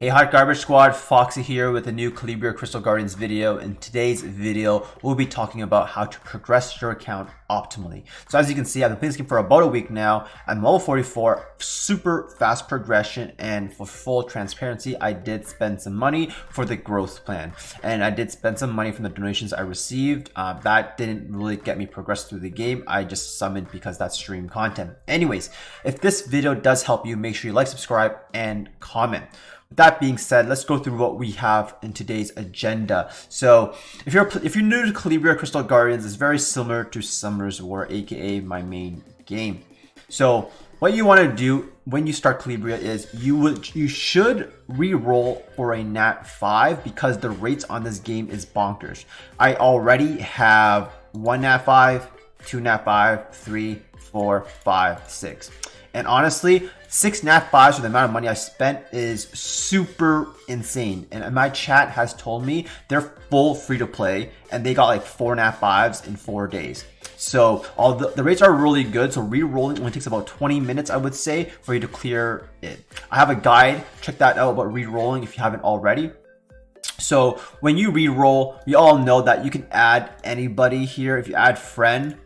Hey hot garbage squad, Foxy here with a new Calibria Crystal Guardians video. In today's video, we'll be talking about how to progress your account optimally. So as you can see, I've been playing this game for about a week now. I'm level 44, super fast progression, and for full transparency, I did spend some money for the growth plan. And I did spend some money from the donations I received. That didn't really get me progressed through the game. I just summoned because that's stream content. Anyways, if this video does help you, make sure you like, subscribe, and comment. With that being said, let's go through what we have in today's agenda. So if you're new to Calibria Crystal Guardians, it's very similar to Summer's War, aka my main game. So what you want to do when you start Calibria is you should re-roll for a Nat 5 because the rates on this game is bonkers. I already have 1 Nat 5, 2 Nat 5, 3, 4, 5, 6. And honestly, 6 Nat 5s for the amount of money I spent is super insane. And my chat has told me they're full free to play and they got like 4 Nat 5s in 4 days. So all the rates are really good. So re-rolling only takes about 20 minutes, I would say, for you to clear it. I have a guide. Check that out about re-rolling if you haven't already. So when you re-roll, we all know that you can add anybody here. If you add friend,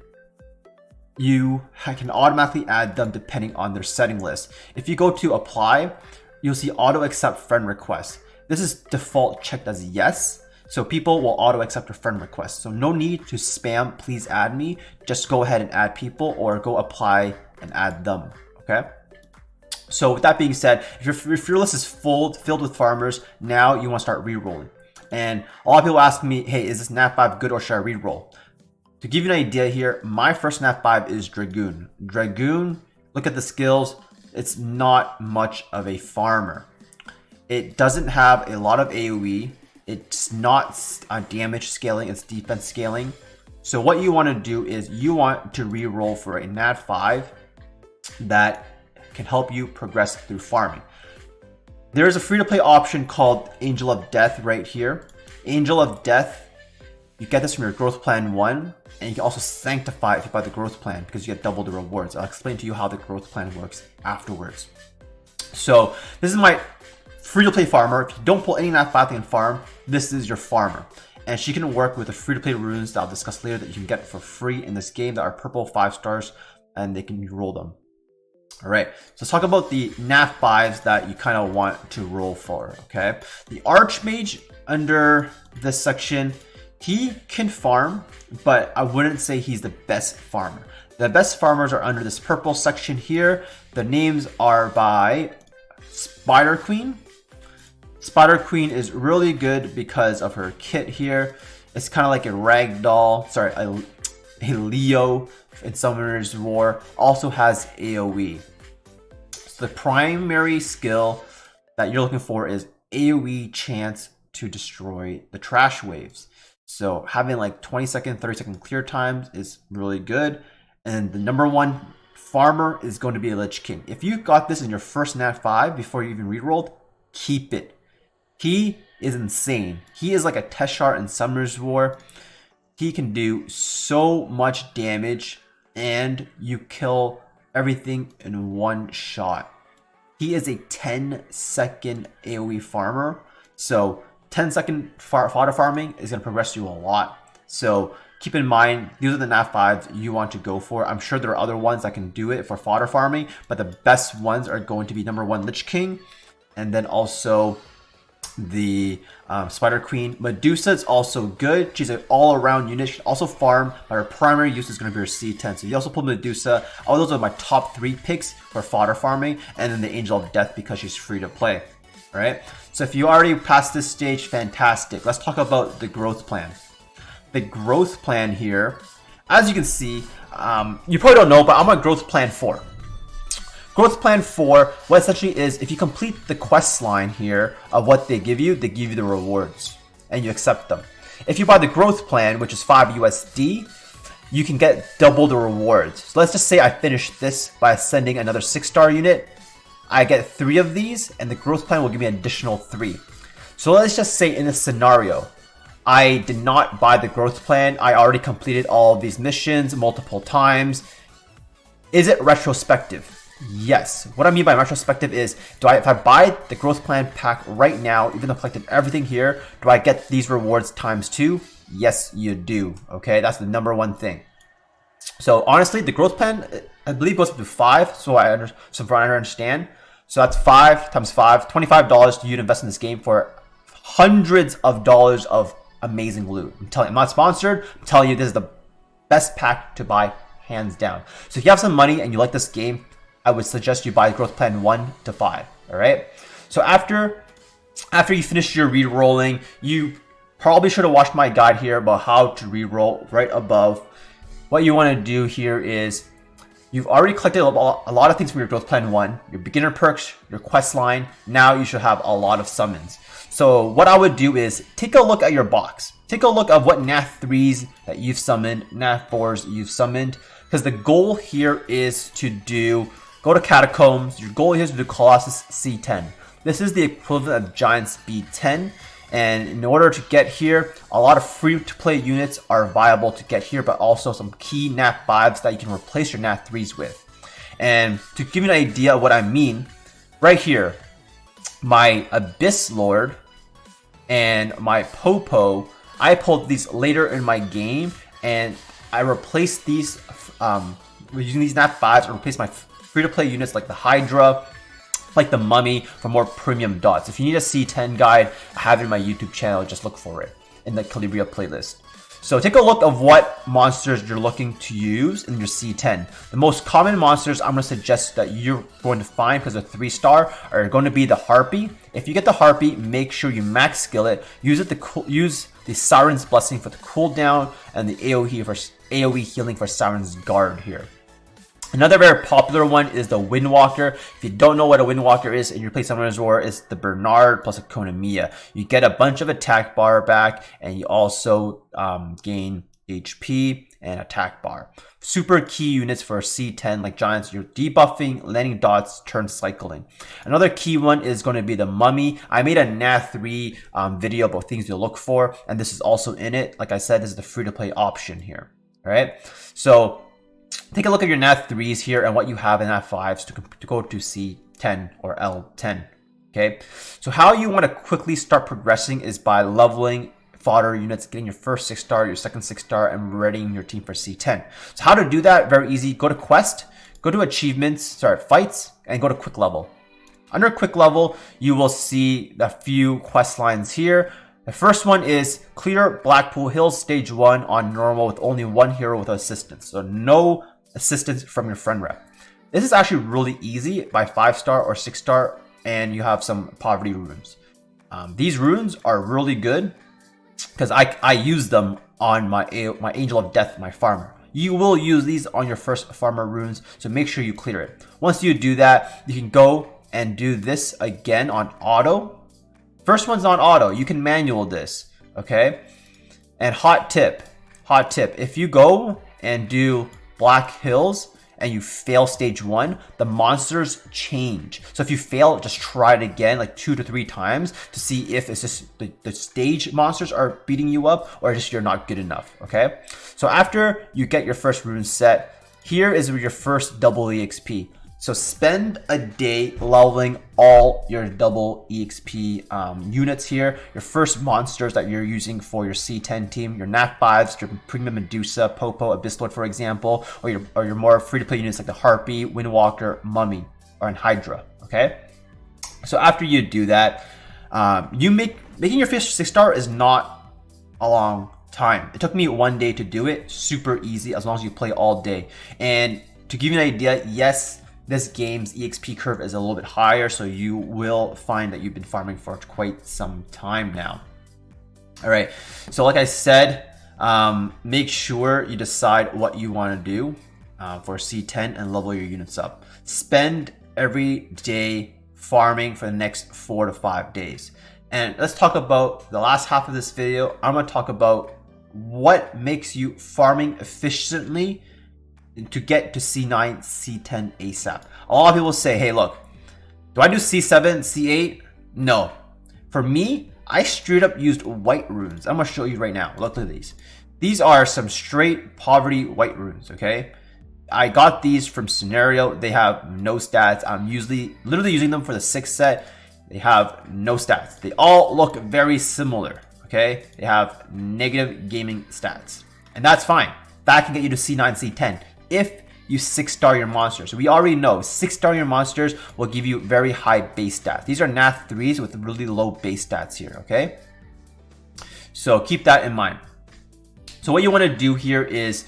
you can automatically add them depending on their setting list. If you go to apply, you'll see auto accept friend request. This is default checked as yes, so people will auto accept a friend request. So no need to spam please add me, just go ahead and add people or go apply and add them. Okay, so with that being said, if your list is filled with farmers, now you want to start re-rolling. And a lot of people ask me, hey, is this Nat 5 good or should I re-roll? To give you an idea here, my first Nat 5 is Dragoon. Dragoon, look at the skills, it's not much of a farmer. It doesn't have a lot of AoE. It's not damage scaling, it's defense scaling. So what you want to do is you want to re-roll for a Nat 5 that can help you progress through farming. There is a free-to-play option called Angel of Death right here. Angel of Death, you get this from your growth plan 1, and you can also sanctify it if you buy the growth plan because you get double the rewards. I'll explain to you how the growth plan works afterwards. So this is my free-to-play farmer. If you don't pull any Nat 5 thing in farm, this is your farmer. And she can work with the free-to-play runes that I'll discuss later that you can get for free in this game that are purple 5 stars, and they can roll them. Alright, so let's talk about the Nat 5s that you kind of want to roll for, okay? The Archmage under this section, he can farm, but I wouldn't say he's the best farmer. The best farmers are under this purple section here. The names are by Spider Queen. Spider Queen is really good because of her kit here. It's kind of like a ragdoll, sorry, a Leo in Summoner's War. Also has AoE. So the primary skill that you're looking for is AoE chance to destroy the trash waves. So having like 20-second, 30-second clear times is really good. And the number 1 farmer is going to be a Lich King. If you got this in your first Nat 5 before you even rerolled, keep it. He is insane. He is like a Teshar in Summer's War. He can do so much damage and you kill everything in one shot. He is a 10-second AoE farmer. So 10-second fodder farming is going to progress you a lot. So keep in mind, these are the Nat 5s you want to go for. I'm sure there are other ones that can do it for fodder farming, but the best ones are going to be number 1 Lich King, and then also the Spider Queen. Medusa is also good. She's an all-around unit. She can also farm, but her primary use is going to be her C10. So you also pull Medusa. All those are my top 3 picks for fodder farming, and then the Angel of Death because she's free to play. All right, so if you already passed this stage, fantastic. Let's talk about the growth plan. The growth plan here, as you can see, you probably don't know, but I'm on growth plan 4. Growth plan 4, what essentially is, if you complete the quest line here of what they give you the rewards, and you accept them. If you buy the growth plan, which is 5 USD, you can get double the rewards. So let's just say I finish this by sending another 6-star unit. I get 3 of these, and the growth plan will give me an additional 3. So let's just say in this scenario, I did not buy the growth plan. I already completed all of these missions multiple times. Is it retrospective? Yes. What I mean by retrospective is, if I buy the growth plan pack right now, even though I collected everything here, do I get these rewards times 2? Yes, you do. Okay, that's the number one thing. So honestly, the growth plan, I believe, goes up to 5. So I understand. So that's 5 times 5, $25 to you to invest in this game for hundreds of dollars of amazing loot. I'm not sponsored. I'm telling you, this is the best pack to buy, hands down. So if you have some money and you like this game, I would suggest you buy growth plan 1 to 5. All right. So after you finish your re-rolling, you probably should have watched my guide here about how to re-roll right above. What you want to do here is, you've already collected a lot of things from your growth plan 1, your beginner perks, your quest line. Now you should have a lot of summons. So what I would do is take a look at your box. Take a look at what Nath 3s that you've summoned, Nath 4s you've summoned, because the goal here is to go to Catacombs. Your goal here is to do Colossus C10. This is the equivalent of Giant Speed 10. And in order to get here, a lot of free-to-play units are viable to get here, but also some key Nath 5s that you can replace your Nath 3s with. And to give you an idea of what I mean, right here, my Abyss Lord and my Popo, I pulled these later in my game, and I replaced these using these Nath 5s and replaced my free-to-play units like the Hydra, like the Mummy, for more premium dots. If you need a C10 guide, I have it in my YouTube channel. Just look for it in the Calibria playlist. So take a look of what monsters you're looking to use in your C10. The most common monsters I'm going to suggest that you're going to find because they're 3-star are going to be the Harpy. If you get the Harpy, make sure you max skill it. Use the Siren's Blessing for the cooldown and the AoE healing for Siren's Guard here. Another very popular one is the Windwalker. If you don't know what a Windwalker is in your Play Summoner's War, it's the Bernard plus a Konamiya. You get a bunch of attack bar back, and you also gain HP and attack bar. Super key units for C10 like Giants. You're debuffing, landing dots, turn cycling. Another key one is going to be the Mummy. I made a Nath 3 video about things to look for, and this is also in it. Like I said, this is the free-to-play option here. All right, so take a look at your Nath 3s here and what you have in Nath 5s to go to C10 or L10. Okay, so how you want to quickly start progressing is by leveling fodder units, getting your first 6-star, your second 6-star, and readying your team for C10. So how to do that? Very easy. Go to quest, go to achievements, fights, and go to quick level. Under quick level, you will see a few quest lines here. The first one is clear Blackpool Hills stage 1 on normal with only one hero with assistance. So no assistance from your friend rep. This is actually really easy by 5-star or 6-star, and you have some poverty runes. These runes are really good because I use them on my Angel of Death, my farmer. You will use these on your first farmer runes, so make sure you clear it. Once you do that, you can go and do this again on auto. First one's on auto. You can manual this, okay? And hot tip, if you go and do Black Hills and you fail stage 1, the monsters change. So if you fail, just try it again like 2 to 3 times to see if it's just the stage monsters are beating you up or just you're not good enough, okay? So after you get your first rune set, here is your first double EXP. So spend a day leveling all your double EXP units here. Your first monsters that you're using for your C10 team, your Nath 5s, your Premium Medusa, Popo, Abyss Lord, for example, or your more free-to-play units like the Harpy, Windwalker, Mummy, or an Hydra, okay? So after you do that, making your first 6-star is not a long time. It took me 1 day to do it. Super easy as long as you play all day. And to give you an idea, yes, this game's EXP curve is a little bit higher, so you will find that you've been farming for quite some time now. All right, so like I said, make sure you decide what you want to do for C10 and level your units up. Spend every day farming for the next 4 to 5 days. And let's talk about the last half of this video. I'm going to talk about what makes you farming efficiently to get to C9, C10 ASAP. A lot of people say, hey, look, do I do C7, C8? No. For me, I straight up used white runes. I'm going to show you right now. Look at these. These are some straight poverty white runes, okay? I got these from Scenario. They have no stats. I'm usually literally using them for the 6th set. They have no stats. They all look very similar, okay? They have negative gaming stats. And that's fine. That can get you to C9, C10 if you 6-star your monsters. We already know 6-star your monsters will give you very high base stats. These are Nath 3s with really low base stats here, okay? So keep that in mind. So what you want to do here is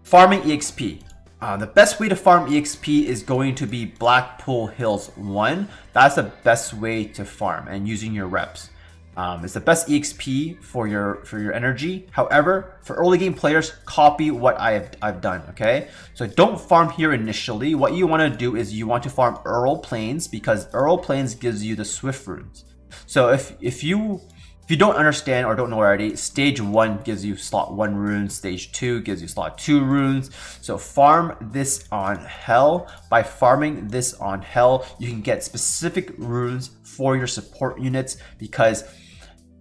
farming EXP. The best way to farm EXP is going to be Blackpool Hills 1. That's the best way to farm, and using your reps. It's the best EXP for your energy. However, for early game players, copy what I've done, okay? So don't farm here initially. What you want to do is you want to farm Earl Plains, because Earl Plains gives you the Swift runes. So if you don't understand or don't know already, stage 1 gives you slot 1 runes, stage 2 gives you slot 2 runes. So farm this on Hell. By farming this on Hell, you can get specific runes for your support units, because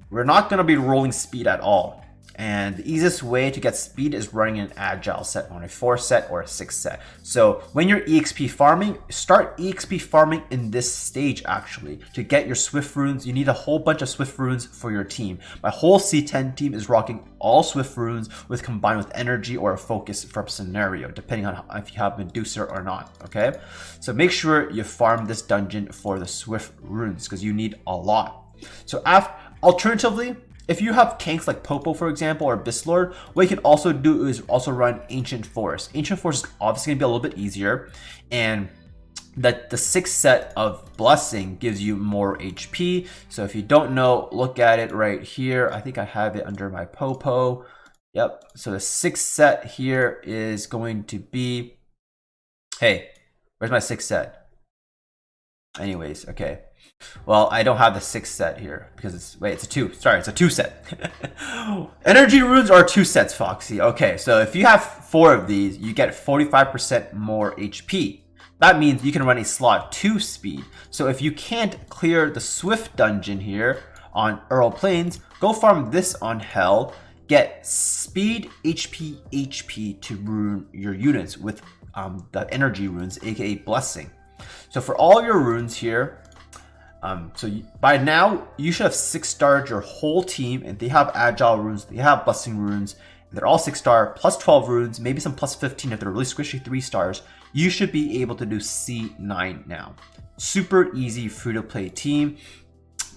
we're not going to be rolling speed at all. And the easiest way to get speed is running an agile set on a 4 set or a 6 set. So when you're EXP farming, start EXP farming in this stage actually. To get your Swift runes, you need a whole bunch of Swift runes for your team. My whole C10 team is rocking all Swift runes with combined with energy or a focus from Scenario, depending on if you have Medusa or not, okay? So make sure you farm this dungeon for the Swift runes, because you need a lot. So alternatively, if you have tanks like Popo, for example, or Bistlord, what you can also do is also run Ancient Forest. Ancient Forest is obviously going to be a little bit easier, and that the 6th set of Blessing gives you more HP. So if you don't know, look at it right here. I think I have it under my Popo. Yep. So the 6th set here is going to be, hey, where's my 6th set? Anyways, okay. Well, I don't have the 6th set here because it's a 2. Sorry, it's a 2 set. Energy runes are 2 sets, Foxy. Okay, so if you have 4 of these, you get 45% more HP. That means you can run a slot 2 speed. So if you can't clear the Swift dungeon here on Earl Plains, go farm this on Hell. Get speed, HP to rune your units with the energy runes, aka Blessing. So for all your runes here, by now you should have 6-starred your whole team, and they have agile runes, they have Blessing runes, and they're all 6-star, plus 12 runes, maybe some plus 15 if they're really squishy 3 stars. You should be able to do C9 now. Super easy, free-to-play team.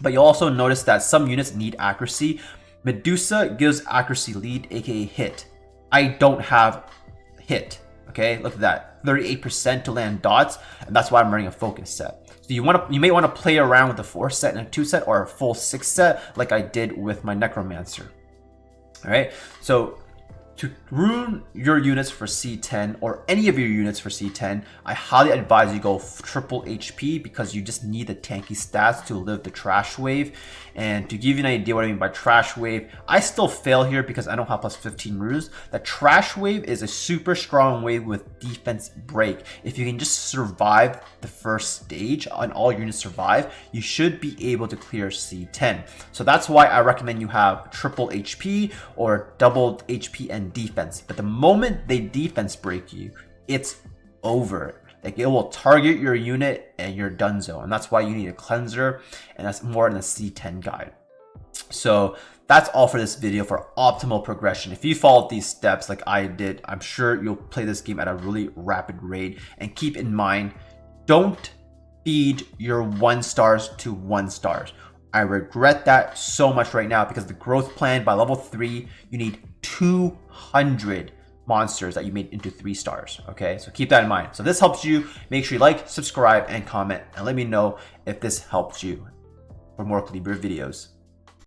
But you'll also notice that some units need accuracy. Medusa gives accuracy lead, aka hit. I don't have hit. Okay, look at that, 38% to land dots, and that's why I'm running a focus set. So you may want to play around with a 4 set and a 2 set, or a full 6 set, like I did with my Necromancer. All right, so to rune your units for C10, or any of your units for C10, I highly advise you go triple HP, because you just need the tanky stats to live the trash wave. And to give you an idea what I mean by trash wave, I still fail here because I don't have plus 15 runes. The trash wave is a super strong wave with defense break. If you can just survive the first stage and all your units survive, you should be able to clear C10. So that's why I recommend you have triple HP or doubled HP and defense. But the moment they defense break you, it's over. Like, it will target your unit and you're donezo, and that's why you need a cleanser, and that's more in the C10 guide. So that's all for this video for optimal progression. If you followed these steps like I did, I'm sure you'll play this game at a really rapid rate. And keep in mind, don't feed your 1 stars to 1 stars. I regret that so much right now, because the growth plan by level 3, you need 200 monsters that you made into 3 stars. Okay, so keep that in mind. So if this helps you, make sure you like, subscribe, and comment, and let me know if this helps you for more Calibria videos.